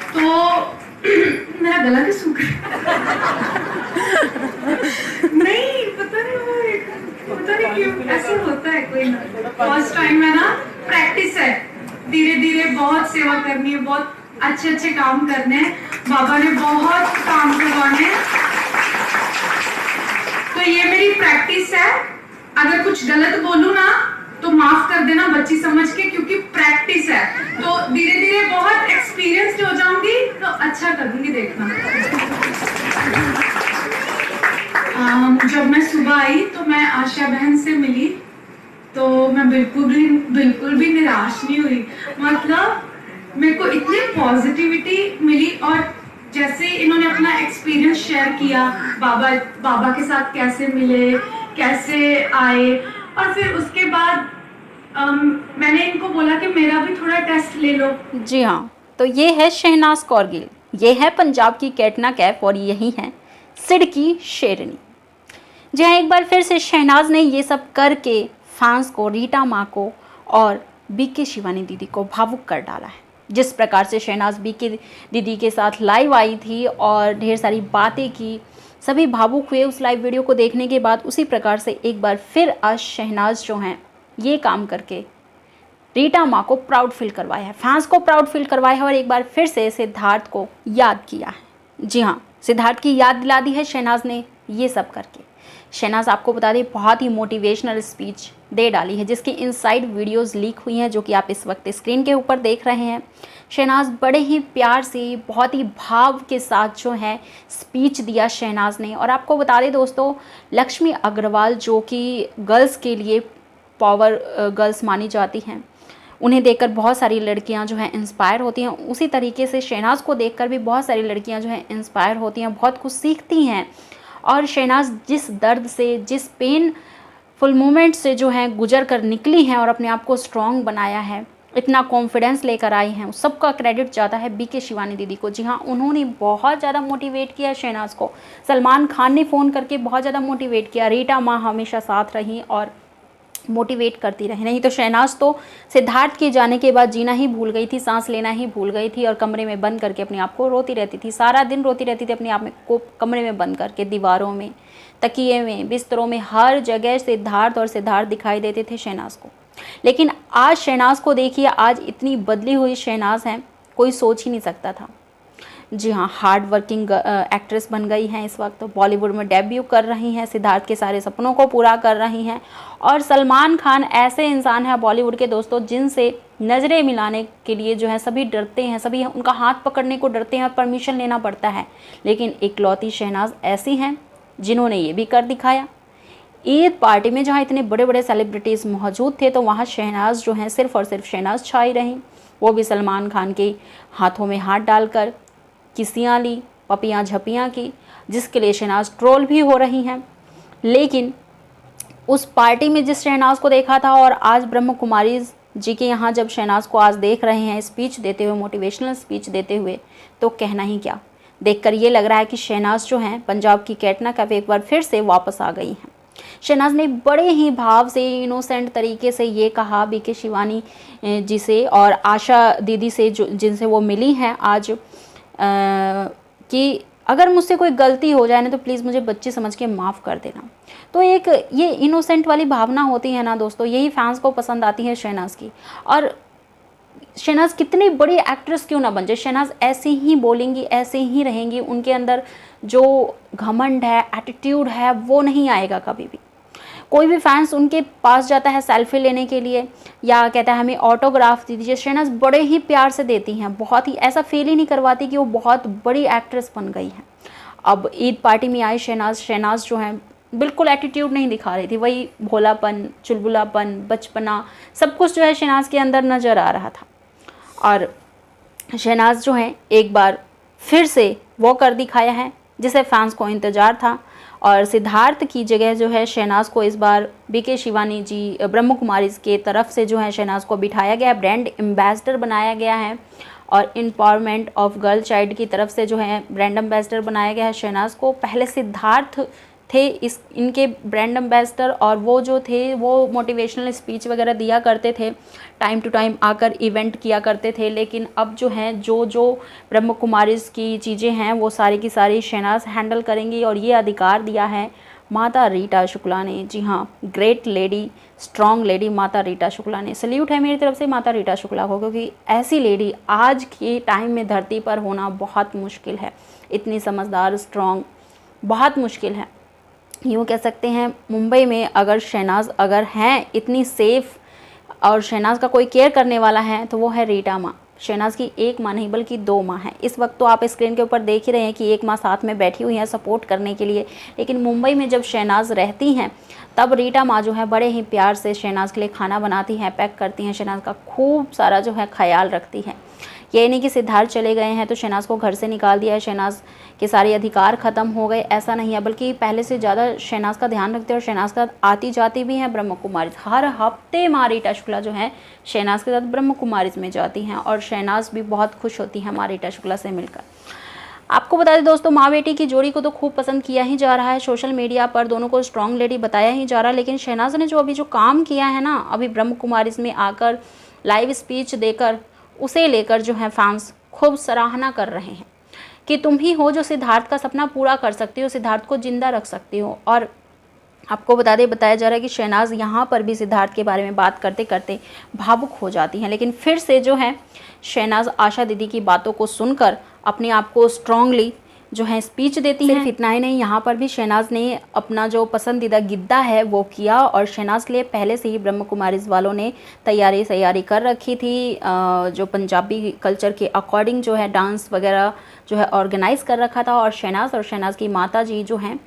तो मेरा गला भी सूख रहा नहीं, पता नहीं क्यों ऐसे होता है। कोई ना, फर्स्ट टाइम है ना, प्रैक्टिस है, धीरे धीरे बहुत सेवा करनी है, बहुत अच्छे अच्छे काम करने हैं, बाबा ने बहुत काम करवाने हैं। तो ये मेरी प्रैक्टिस है। अगर कुछ गलत बोलूं ना तो माफ कर देना बच्ची समझ के, क्योंकि प्रैक्टिस है। तो धीरे धीरे बहुत एक्सपीरियंस्ड हो जाऊंगी तो अच्छा कर दूंगी, देखना। जब मैं सुबह आई तो मैं आशा बहन से मिली, तो मैं बिल्कुल भी निराश नहीं हुई। मतलब मेरे को इतनी पॉजिटिविटी मिली, और जैसे इन्होंने अपना एक्सपीरियंस शेयर किया, बाबा के साथ कैसे मिले, कैसे आए, और फिर उसके बाद मैंने इनको बोला कि मेरा भी थोड़ा टेस्ट ले लो। जी हाँ, तो ये है शहनाज कौर गिल, ये है पंजाब की कैटना कैफ, और यही है सिड की शेरनी। जी हाँ, एक बार फिर से शहनाज ने ये सब करके फैंस को, रीटा माँ को और बीके शिवानी दीदी को भावुक कर डाला है। जिस प्रकार से शहनाज बीके दीदी के साथ लाइव आई थी और ढेर सारी बातें की, सभी भावुक हुए उस लाइव वीडियो को देखने के बाद। उसी प्रकार से एक बार फिर आज शहनाज जो हैं ये काम करके रीटा माँ को प्राउड फील करवाया है, फैंस को प्राउड फील करवाया है, और एक बार फिर से सिद्धार्थ को याद किया है। जी हाँ, सिद्धार्थ की याद दिला दी है शहनाज ने ये सब करके। शहनाज आपको बता दें बहुत ही मोटिवेशनल स्पीच दे डाली है, जिसकी इनसाइड वीडियोस लीक हुई हैं, जो कि आप इस वक्त स्क्रीन के ऊपर देख रहे हैं। शहनाज बड़े ही प्यार से, बहुत ही भाव के साथ जो है स्पीच दिया शहनाज ने। और आपको बता दें दोस्तों, लक्ष्मी अग्रवाल जो कि गर्ल्स के लिए पावर गर्ल्स मानी जाती हैं, उन्हें देखकर बहुत सारी लड़कियां जो हैं इंस्पायर होती हैं। उसी तरीके से शहनाज को देखकर भी बहुत सारी लड़कियां जो हैं इंस्पायर होती हैं, बहुत कुछ सीखती हैं। और शहनाज जिस दर्द से, जिस पेनफुल मोमेंट से जो है गुजर कर निकली हैं और अपने आप को स्ट्रॉन्ग बनाया है, इतना कॉन्फिडेंस लेकर आई हैं, उस सबका क्रेडिट जाता है बीके शिवानी दीदी को। जी हाँ, उन्होंने बहुत ज़्यादा मोटिवेट किया शहनाज को। सलमान खान ने फ़ोन करके बहुत ज़्यादा मोटिवेट किया। रीटा माँ हमेशा साथ रहीं और मोटिवेट करती रही। नहीं तो शहनाज तो सिद्धार्थ के जाने के बाद जीना ही भूल गई थी, सांस लेना ही भूल गई थी, और कमरे में बंद करके अपने आप को रोती रहती थी। सारा दिन रोती रहती थी अपने आप में को कमरे में बंद करके, दीवारों में, तकिए में, बिस्तरों में, हर जगह सिद्धार्थ और सिद्धार्थ दिखाई देते थे शहनाज को। लेकिन आज शहनाज को देखिए, आज इतनी बदली हुई शहनाज है, कोई सोच ही नहीं सकता था। जी हाँ, हार्ड वर्किंग एक्ट्रेस बन गई हैं, इस वक्त बॉलीवुड में डेब्यू कर रही हैं, सिद्धार्थ के सारे सपनों को पूरा कर रही हैं। और सलमान खान ऐसे इंसान हैं बॉलीवुड के दोस्तों, जिनसे नज़रें मिलाने के लिए जो है सभी डरते हैं, सभी उनका हाथ पकड़ने को डरते हैं और परमिशन लेना पड़ता है। लेकिन इकलौती शहनाज ऐसी हैं जिन्होंने ये भी कर दिखाया। ईद पार्टी में जहाँ इतने बड़े बड़े सेलिब्रिटीज़ मौजूद थे, तो वहाँ शहनाज जो हैं सिर्फ और सिर्फ शहनाज छाई रहीं, वो भी सलमान खान के हाथों में हाथ डालकर किसियाँ ली, पपियाँ झपियाँ की, जिसके लिए शहनाज ट्रोल भी हो रही हैं। लेकिन उस पार्टी में जिस शहनाज को देखा था और आज ब्रह्म कुमारी जी के यहाँ जब शहनाज को आज देख रहे हैं स्पीच देते हुए, मोटिवेशनल स्पीच देते हुए, तो कहना ही क्या। देखकर ये लग रहा है कि शहनाज जो हैं पंजाब की कैटना कैफ एक बार फिर से वापस आ गई हैं। शहनाज ने बड़े ही भाव से, इनोसेंट तरीके से ये कहा बीके शिवानी जी से और आशा दीदी से, जो जिनसे वो मिली हैं आज, कि अगर मुझसे कोई गलती हो जाए ना तो प्लीज़ मुझे बच्ची समझ के माफ़ कर देना। तो एक ये इनोसेंट वाली भावना होती है ना दोस्तों, यही फैंस को पसंद आती है शहनाज की। और शहनाज कितनी बड़ी एक्ट्रेस क्यों ना बन जाए, शहनाज ऐसे ही बोलेंगी, ऐसे ही रहेंगी, उनके अंदर जो घमंड है, एटीट्यूड है, वो नहीं आएगा कभी भी। कोई भी फैंस उनके पास जाता है सेल्फी लेने के लिए या कहता है हमें ऑटोग्राफ दीजिए, शहनाज बड़े ही प्यार से देती हैं, बहुत ही, ऐसा फील ही नहीं करवाती कि वो बहुत बड़ी एक्ट्रेस बन गई हैं। अब ईद पार्टी में आई शहनाज जो है बिल्कुल एटीट्यूड नहीं दिखा रही थी, वही भोलापन, चुलबुलापन, बचपना, सब कुछ जो है शहनाज के अंदर नज़र आ रहा था। और शहनाज जो है एक बार फिर से वो कर दिखाया है जिसे फैंस को इंतज़ार था। और सिद्धार्थ की जगह जो है शहनाज को इस बार बीके शिवानी जी, ब्रह्म कुमारी के तरफ से जो है शहनाज को बिठाया गया, ब्रांड एम्बेसडर बनाया गया है। और एम्पावरमेंट ऑफ गर्ल चाइल्ड की तरफ से जो है ब्रांड एम्बेसडर बनाया गया है शहनाज को। पहले सिद्धार्थ थे इनके ब्रांड एम्बेसडर, और वो जो थे वो मोटिवेशनल स्पीच वगैरह दिया करते थे, टाइम टू टाइम आकर इवेंट किया करते थे। लेकिन अब जो हैं जो ब्रह्म कुमारीज़ की चीज़ें हैं वो सारी की सारी शहनाज हैंडल करेंगी, और ये अधिकार दिया है माता रीटा शुक्ला ने। जी हाँ, ग्रेट लेडी, स्ट्रॉन्ग लेडी माता रीटा शुक्ला ने। सल्यूट है मेरी तरफ से माता रीटा शुक्ला को, क्योंकि ऐसी लेडी आज के टाइम में धरती पर होना बहुत मुश्किल है। इतनी समझदार, स्ट्रॉन्ग, बहुत मुश्किल है। यूँ कह सकते हैं मुंबई में अगर शहनाज अगर हैं इतनी सेफ़ और शहनाज का कोई केयर करने वाला है तो वो है रीटा माँ। शहनाज की एक माँ नहीं बल्कि 2 माँ हैं। इस वक्त तो आप स्क्रीन के ऊपर देख ही रहे हैं कि एक माँ साथ में बैठी हुई है सपोर्ट करने के लिए, लेकिन मुंबई में जब शहनाज रहती हैं तब रीटा माँ जो है बड़े ही प्यार से शहनाज के लिए खाना बनाती हैं, पैक करती हैं, शहनाज का खूब सारा जो है ख्याल रखती हैं। ये नहीं कि सिद्धार्थ चले गए हैं तो शहनाज को घर से निकाल दिया है, शहनाज के सारे अधिकार ख़त्म हो गए, ऐसा नहीं है, बल्कि पहले से ज़्यादा शहनाज का ध्यान रखते हैं और शहनाज का आती जाती भी हैं ब्रह्म कुमारीज़। हर हफ्ते माँ रीटा शुक्ला जो है शहनाज के साथ ब्रह्म कुमारीज़ में जाती हैं और शहनाज भी बहुत खुश होती हैं माँ रीटा शुक्ला से मिलकर। आपको बता दें दोस्तों, माँ बेटी की जोड़ी को तो खूब पसंद किया ही जा रहा है सोशल मीडिया पर, दोनों को स्ट्रॉन्ग लेडी बताया ही जा रहा है। लेकिन शहनाज ने जो अभी जो काम किया है ना, अभी ब्रह्म कुमारीज़ में आकर लाइव स्पीच देकर, उसे लेकर जो है फैंस खूब सराहना कर रहे हैं कि तुम ही हो जो सिद्धार्थ का सपना पूरा कर सकती हो, सिद्धार्थ को जिंदा रख सकती हो। और आपको बताया जा रहा है कि शहनाज यहाँ पर भी सिद्धार्थ के बारे में बात करते करते भावुक हो जाती हैं, लेकिन फिर से जो है शहनाज आशा दीदी की बातों को सुनकर अपने आप को स्ट्रांगली जो है स्पीच देती हैं। सिर्फ इतना ही नहीं, यहाँ पर भी शहनाज ने अपना जो पसंदीदा गिद्दा है वो किया, और शहनाज के लिए पहले से ही ब्रह्म कुमारीज़ वालों ने तैयारी कर रखी थी। जो पंजाबी कल्चर के अकॉर्डिंग जो है डांस वगैरह जो है ऑर्गेनाइज़ कर रखा था, और शहनाज की माता जी जो हैं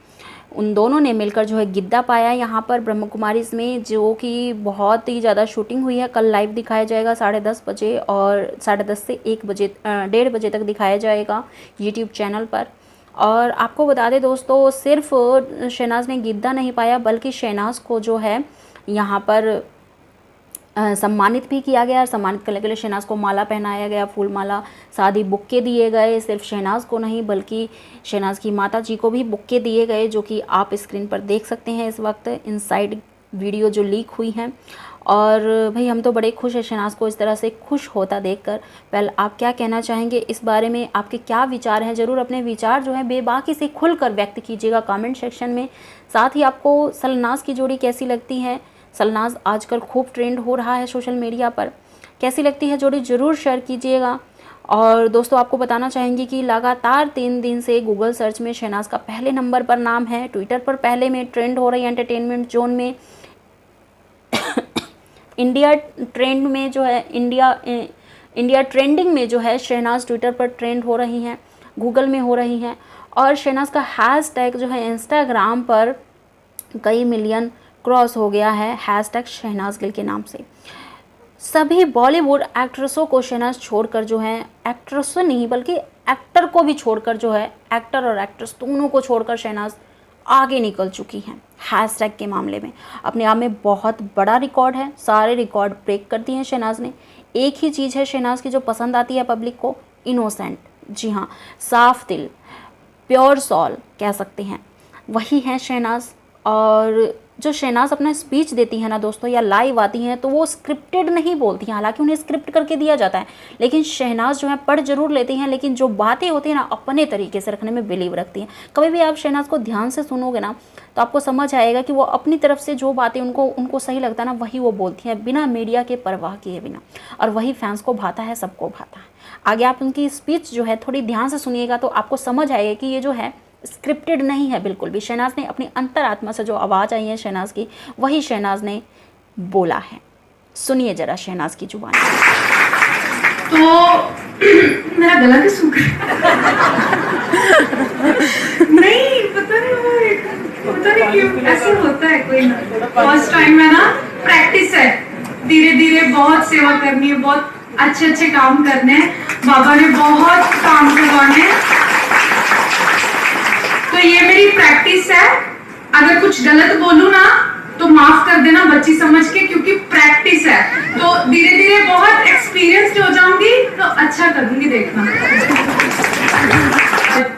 उन दोनों ने मिलकर जो है गिद्दा पाया यहाँ पर ब्रह्म कुमारीज़ में, जो कि बहुत ही ज़्यादा शूटिंग हुई है। कल लाइव दिखाया जाएगा 10:30 बजे, और 10:30 से 1 बजे 1:30 बजे तक दिखाया जाएगा यूट्यूब चैनल पर। और आपको बता दें दोस्तों, सिर्फ शहनाज ने गिद्दा नहीं पाया, बल्कि शहनाज को जो है यहाँ पर सम्मानित भी किया गया। सम्मानित करने के लिए शहनाज को माला पहनाया गया, फूल माला, शादी बुक्के दिए गए। सिर्फ शहनाज को नहीं बल्कि शहनाज की माता जी को भी बुक्के दिए गए, जो कि आप स्क्रीन पर देख सकते हैं इस वक्त इनसाइड वीडियो जो लीक हुई हैं। और भाई हम तो बड़े खुश हैं शहनाज को इस तरह से खुश होता देखकर। पहले आप क्या कहना चाहेंगे इस बारे में, आपके क्या विचार हैं? ज़रूर अपने विचार जो है बेबाकी से खुलकर व्यक्त कीजिएगा कमेंट सेक्शन में। साथ ही आपको सलनाज की जोड़ी कैसी लगती है? सलनाज आजकल खूब ट्रेंड हो रहा है सोशल मीडिया पर, कैसी लगती है जोड़ी ज़रूर शेयर कीजिएगा। और दोस्तों आपको बताना चाहेंगे कि लगातार 3 दिन से गूगल सर्च में शहनाज का पहले नंबर पर नाम है, ट्विटर पर पहले में ट्रेंड हो रही है, एंटरटेनमेंट जोन में इंडिया ट्रेंड में जो है इंडिया ट्रेंडिंग में जो है शहनाज ट्विटर पर ट्रेंड हो रही हैं, गूगल में हो रही हैं। और शहनाज का हैशटैग जो है इंस्टाग्राम पर कई मिलियन क्रॉस हो गया है, हैशटैग शहनाज गिल के नाम से। सभी बॉलीवुड एक्ट्रेसों को शहनाज छोड़कर जो है, एक्ट्रेसों नहीं बल्कि एक्टर को भी छोड़कर जो है, एक्टर और एक्ट्रेस दोनों को छोड़कर शहनाज आगे निकल चुकी हैं हैशटैग के मामले में। अपने आप में बहुत बड़ा रिकॉर्ड है, सारे रिकॉर्ड ब्रेक कर दिए हैं शहनाज ने। एक ही चीज़ है शहनाज की जो पसंद आती है पब्लिक को, इनोसेंट। जी हाँ, साफ दिल, प्योर सॉल कह सकते हैं, वही है शहनाज। और जो शहनाज अपना स्पीच देती है ना दोस्तों, या लाइव आती हैं, तो वो स्क्रिप्टेड नहीं बोलती हैं, हालांकि उन्हें स्क्रिप्ट करके दिया जाता है, लेकिन शहनाज जो है पढ़ जरूर लेती हैं, लेकिन जो बातें होती हैं ना अपने तरीके से रखने में बिलीव रखती हैं। कभी भी आप शहनाज को ध्यान से सुनोगे ना तो आपको समझ आएगा कि वो अपनी तरफ से जो बातें उनको सही लगता है ना वही वो बोलती हैं, बिना मीडिया के परवाह किए बिना, और वही फैंस को भाता है, सबको भाता है। आगे आप उनकी स्पीच जो है थोड़ी ध्यान से सुनिएगा तो आपको समझ आएगा कि ये जो है स्क्रिप्टेड नहीं है बिल्कुल भी। शहनाज ने अपनी अंतरात्मा से जो आवाज़ आई है शहनाज की, वही शहनाज ने बोला है। सुनिए जरा शहनाज की जुबान। तो मेरा गला भी सूख नहीं, पता नहीं क्यों ऐसे होता है। कोई फर्स्ट टाइम है ना, प्रैक्टिस है, धीरे धीरे बहुत सेवा करनी है, बहुत अच्छे काम करने हैं, बाबा ने बहुत काम करवाने। तो ये मेरी प्रैक्टिस है। अगर कुछ गलत बोलूं ना तो माफ कर देना बच्ची समझ के, क्योंकि प्रैक्टिस है। तो धीरे धीरे बहुत एक्सपीरियंस्ड हो जाऊंगी तो अच्छा करूंगी, देखना।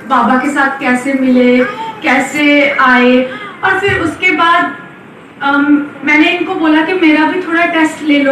बाबा के साथ कैसे मिले, कैसे आए, और फिर उसके बाद मैंने इनको बोला कि मेरा भी थोड़ा टेस्ट ले लो।